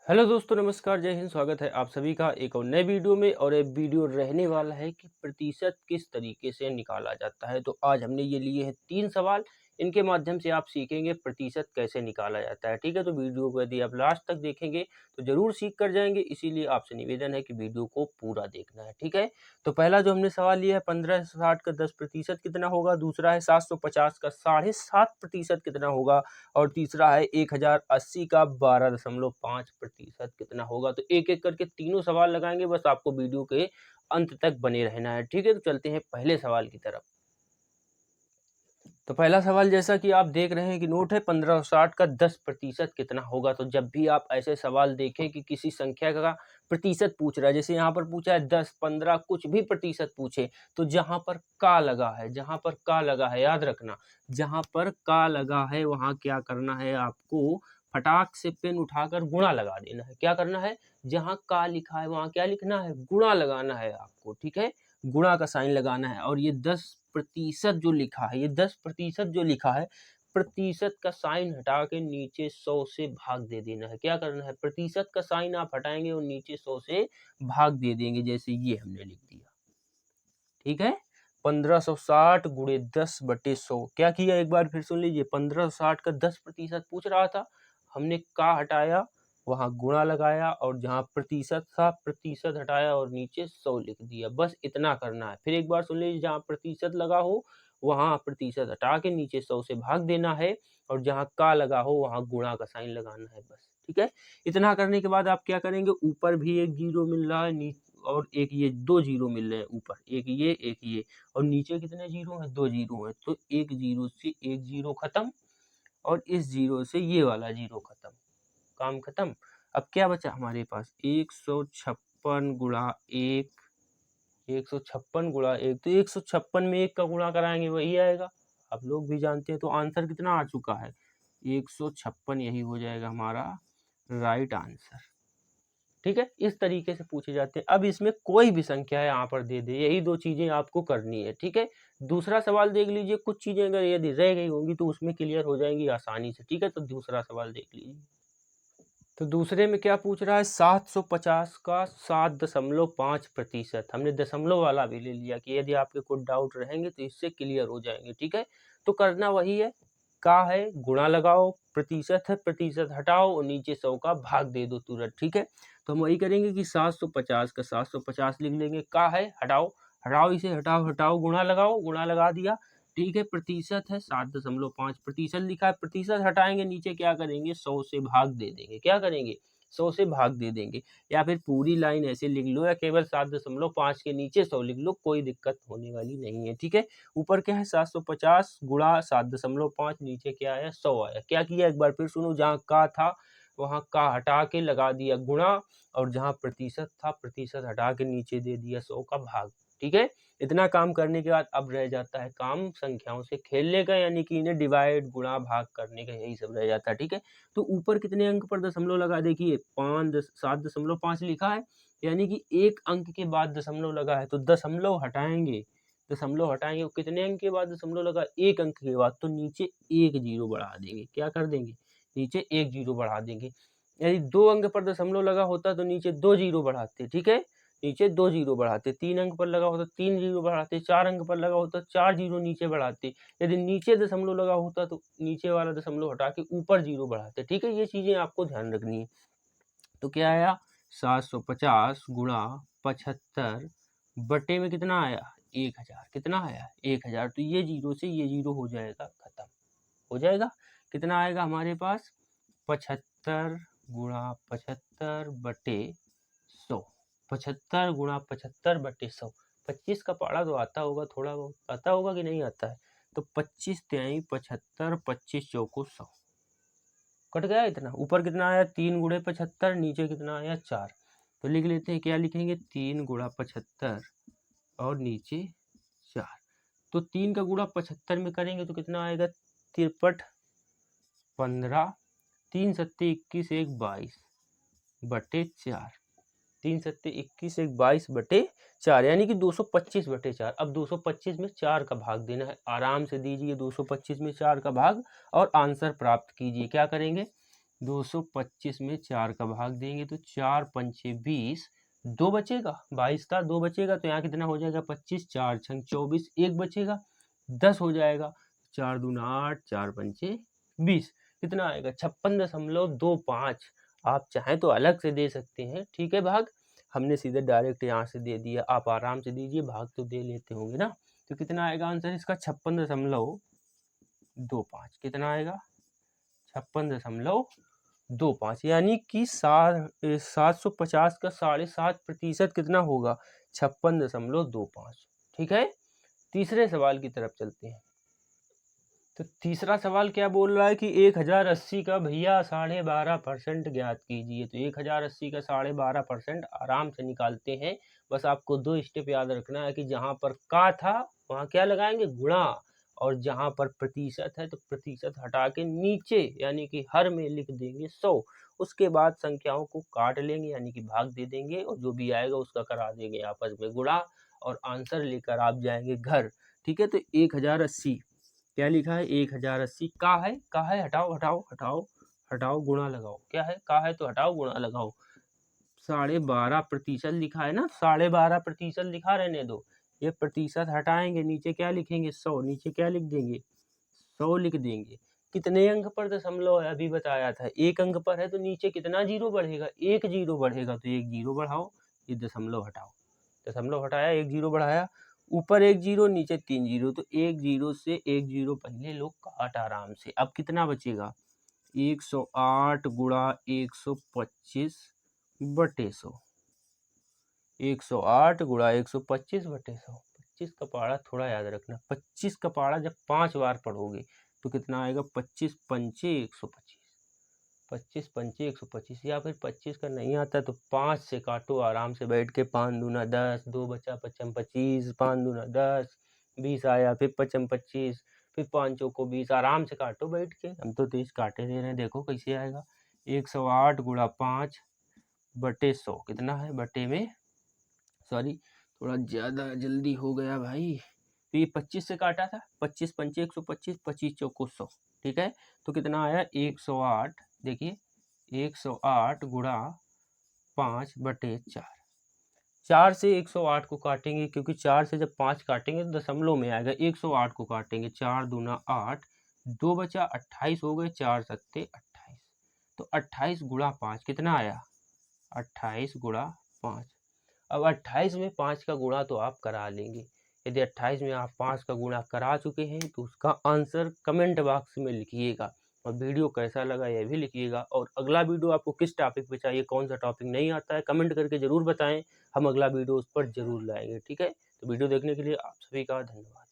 Hello दोस्तों, नमस्कार, जय हिंद। स्वागत है आप सभी का एक और नए वीडियो में। और ये वीडियो रहने वाला है कि प्रतिशत किस तरीके से निकाला जाता है। तो आज हमने ये लिए हैं 3 सवाल। इनके माध्यम से आप सीखेंगे प्रतिशत कैसे निकाला जाता है। ठीक है, तो वीडियो को यदि आप लास्ट तक देखेंगे तो ज़रूर सीख कर जाएंगे। इसीलिए आपसे निवेदन है कि वीडियो को पूरा देखना है। ठीक है, तो पहला जो हमने सवाल लिया है 1560 का 10% कितना होगा। दूसरा है 750 का 7.5% कितना होगा। और तीसरा है 1080 का 12.5% कितना होगा। तो एक-एक करके तीनों सवाल लगाएँगे, बस आपको वीडियो के अंत तक बने रहना है। ठीक है, तो चलते हैं पहले सवाल की तरफ। तो पहला सवाल जैसा कि आप देख रहे हैं कि नोट है 1560 का 10% कितना होगा। तो जब भी आप ऐसे सवाल देखें कि किसी संख्या का प्रतिशत पूछ रहा है, जैसे यहाँ पर पूछा है 10, 15 कुछ भी प्रतिशत पूछे, तो जहाँ पर का लगा है, जहाँ पर का लगा है, याद रखना, जहाँ पर का लगा है वहाँ क्या करना है आपको, फटाक से पेन उठाकर गुणा लगा देना है। क्या करना है, जहाँ का लिखा है वहाँ क्या लिखना है, गुणा लगाना है आपको। ठीक है, गुणा का साइन लगाना है। और ये 10% जो लिखा है, ये 10% जो लिखा है, प्रतिशत का साइन हटा के नीचे 100 से भाग दे देना है। क्या करना है, प्रतिशत का साइन आप हटाएंगे और नीचे 100 से भाग दे देंगे, जैसे ये हमने लिख दिया। ठीक है, 1560 गुणे 10/100 क्या किया, एक बार फिर सुन लीजिए। 1560 का 10% पूछ रहा था, हमने का हटाया, वहां गुणा लगाया, और जहां प्रतिशत था प्रतिशत हटाया और नीचे 100 लिख दिया। बस इतना करना है। फिर एक बार सुन लीजिए, जहां प्रतिशत लगा हो वहां प्रतिशत हटा के नीचे 100 से भाग देना है, और जहां का लगा हो वहां गुणा का साइन लगाना है, बस। ठीक है, इतना करने के बाद आप क्या करेंगे, ऊपर भी एक जीरो मिल रहा है, और एक ये 2 जीरो मिल रहे हैं ऊपर, एक ये, और नीचे कितने जीरो हैं, 2 जीरो हैं। तो एक जीरो से एक जीरो खत्म, और इस जीरो से ये वाला जीरो खत्म, काम खत्म। अब क्या बचा हमारे पास, 156 गुणा 1, 156 गुणा 1, तो 156 में 1 का गुणा कराएंगे वही आएगा। आप लोग भी जानते हैं। तो आंसर कितना आ चुका है, 156, यही हो जाएगा हमारा राइट आंसर। ठीक है, इस तरीके से पूछे जाते हैं। अब इसमें कोई भी संख्या यहाँ पर दे दे, यही 2 चीज़ें आपको करनी है। ठीक है, दूसरा सवाल देख लीजिए। कुछ चीज़ें अगर यदि रह गई होंगी तो उसमें क्लियर हो जाएंगी आसानी से। ठीक है, तो दूसरा सवाल देख लीजिए। तो दूसरे में क्या पूछ रहा है, 750 का 7.5%। हमने दशमलव वाला भी ले लिया कि यदि आपके कुछ डाउट रहेंगे तो इससे क्लियर हो जाएंगे। ठीक है, तो करना वही है, का है गुणा लगाओ, प्रतिशत है प्रतिशत हटाओ, और नीचे 100 का भाग दे दो तुरंत। ठीक है, तो हम वही करेंगे कि 750 का 750 लिख लेंगे, का है हटाओ, हटाओ इसे, हटाओ हटाओ, गुणा लगाओ, गुणा लगा दिया। ठीक है, प्रतिशत है 7.5% लिखा है, प्रतिशत हटाएंगे, नीचे क्या करेंगे, 100 से भाग दे देंगे। क्या करेंगे, 100 से भाग दे देंगे। या फिर पूरी लाइन ऐसे लिख लो, या केवल 7.5 के नीचे 100 लिख लो, कोई दिक्कत होने वाली नहीं है। ठीक है, ऊपर क्या है, 750 गुणा 7.5, नीचे क्या आया, 100 आया। क्या किया, एक बार फिर सुनो, जहाँ का था वहाँ का हटा के लगा दिया गुणा, और जहाँ प्रतिशत था प्रतिशत हटा के नीचे दे दिया 100 का भाग। ठीक है, इतना काम करने के बाद अब रह जाता है काम संख्याओं से खेलने का, यानी कि इन्हें डिवाइड गुणा भाग करने का, यही सब रह जाता है। ठीक है, तो ऊपर कितने अंक पर दशमलव लगा, देखिए 7.5 लिखा है, यानी कि एक अंक के बाद दशमलव लगा है, तो दशमलव हटाएंगे, दशमलव हटाएंगे, और कितने अंक के बाद दशमलव लगा, एक अंक के बाद, तो नीचे एक जीरो बढ़ा देंगे। क्या कर देंगे, नीचे एक जीरो बढ़ा देंगे। यदि 2 अंक पर दशमलव लगा होता तो नीचे 2 जीरो बढ़ाते। ठीक है, नीचे 2 जीरो बढ़ाते, 3 अंक पर लगा होता 3 जीरो बढ़ाते, 4 अंक पर लगा होता 4 जीरो नीचे बढ़ाते। यदि नीचे दशमलव लगा होता तो नीचे वाला दशमलव हटा के ऊपर जीरो बढ़ाते। ठीक है, ये चीज़ें आपको ध्यान रखनी है। तो क्या आया, 750 गुणा 75 बटे में कितना आया, 1000। कितना आया, 1000। तो ये जीरो से ये जीरो हो जाएगा खत्म, हो जाएगा। कितना आएगा हमारे पास, 75 गुणा 75 बटे 100। 75 गुणा 75 बटे 100। 25 का पहाड़ा तो आता होगा, थोड़ा बहुत आता होगा कि नहीं आता है। तो 25 तिहाई 75, 25 चौको 100, कट गया इतना। ऊपर कितना आया, 3 गुणे 75, नीचे कितना आया, 4। तो लिख लेते हैं, क्या लिखेंगे, 3 गुणा 75 और नीचे 4। तो 3 का गुणा 75 में करेंगे तो कितना आएगा, 63 15, 3 सत्ते 21, 1 22 बटे 4। 3 सत्ते 21, 1 22 बटे 4, यानी कि 225 बटे 4। अब 225 में 4 का भाग देना है, आराम से दीजिए 225 में 4 का भाग, और आंसर प्राप्त कीजिए। क्या करेंगे, 225 में 4 का भाग देंगे तो 4 पंचे 20, 2 बचेगा, 22 था 2 बचेगा तो यहाँ कितना हो जाएगा 25, 4 छंग 24, 1 बचेगा 10 हो जाएगा, 4 दूना 8, 4 पंचे 20, कितना आएगा 56.25। आप चाहें तो अलग से दे सकते हैं, ठीक है भाग, हमने सीधे डायरेक्ट यहाँ से दे दिया, आप आराम से दीजिए, भाग तो दे लेते होंगे ना। तो कितना आएगा आंसर इसका 56.25, कितना आएगा 56.25, यानी कि 750 का 7.5% कितना होगा 56.25। ठीक है, तीसरे सवाल की तरफ चलते हैं। तो तीसरा सवाल क्या बोल रहा है कि 1080 का भैया 12.5% ज्ञात कीजिए। तो 1080 का 12.5% आराम से निकालते हैं। बस आपको 2 स्टेप याद रखना है कि जहाँ पर का था वहाँ क्या लगाएंगे गुणा, और जहाँ पर प्रतिशत है तो प्रतिशत हटा के नीचे यानी कि हर में लिख देंगे 100। उसके बाद संख्याओं को काट लेंगे यानी कि भाग दे देंगे, और जो भी आएगा उसका करा देंगे आपस में गुणा, और आंसर लेकर आप जाएंगे घर। ठीक है, तो 1080 क्या लिखा है 1080 का है, हटाओ हटाओ हटाओ हटाओ गुणा लगाओ, क्या है का है तो हटाओ गुणा लगाओ, 12.5% लिखा है ना, 12.5% लिखा रहने दो, ये प्रतिशत हटाएंगे, नीचे क्या लिखेंगे 100, नीचे क्या लिख देंगे 100 लिख देंगे। कितने अंक पर दशमलव है अभी बताया था, 1 अंक पर है तो नीचे कितना जीरो बढ़ेगा 1 जीरो बढ़ेगा, तो 1 जीरो बढ़ाओ, ये दशमलव हटाओ, दशमलव हटाया 1 जीरो बढ़ाया, ऊपर 1 जीरो नीचे 3 जीरो, तो 1 जीरो से 1 जीरो पहले लोग काट आराम से। अब कितना बचेगा 108 गुणा 125 बटे 100, 108 गुणा 125 बटे 100। 25 का पहाड़ा थोड़ा याद रखना, 25 का पहाड़ा जब 5 बार पढ़ोगे तो कितना आएगा 25 पंचे 125, 25 पंचे 125, या फिर 25 का नहीं आता तो 5 से काटो आराम से बैठ के, 5 दूना 10, 2 बचा 55 25, 5 दूना 10, 20 आया, फिर 55 25, फिर 5 चौको 20, आराम से काटो बैठ के, हम तो तेज काटे दे रहे हैं, देखो कैसे आएगा 108 गुणा 5 बटे 100, कितना है बटे में, सॉरी थोड़ा ज़्यादा जल्दी हो गया भाई, तो ये 25 से काटा था, 25 पंचे 125, 25 चौको 100, ठीक है, तो कितना आया 108, देखिए 108 गुणा 5 बटे 4, 4 से 108 को काटेंगे, क्योंकि 4 से जब 5 काटेंगे तो दशमलव में आएगा, 108 को काटेंगे, 4 दूना 8, 2 बचा 28 हो गए, 4 सत्ते 28, तो 28 गुणा 5 कितना आया 28 गुणा 5। अब 28 में 5 का गुणा तो आप करा लेंगे, यदि 28 में आप 5 का गुणा करा चुके हैं तो उसका आंसर कमेंट बॉक्स में लिखिएगा, और वीडियो कैसा लगा यह भी लिखिएगा, और अगला वीडियो आपको किस टॉपिक पे चाहिए, कौन सा टॉपिक नहीं आता है कमेंट करके ज़रूर बताएं, हम अगला वीडियो उस पर ज़रूर लाएंगे। ठीक है, तो वीडियो देखने के लिए आप सभी का धन्यवाद।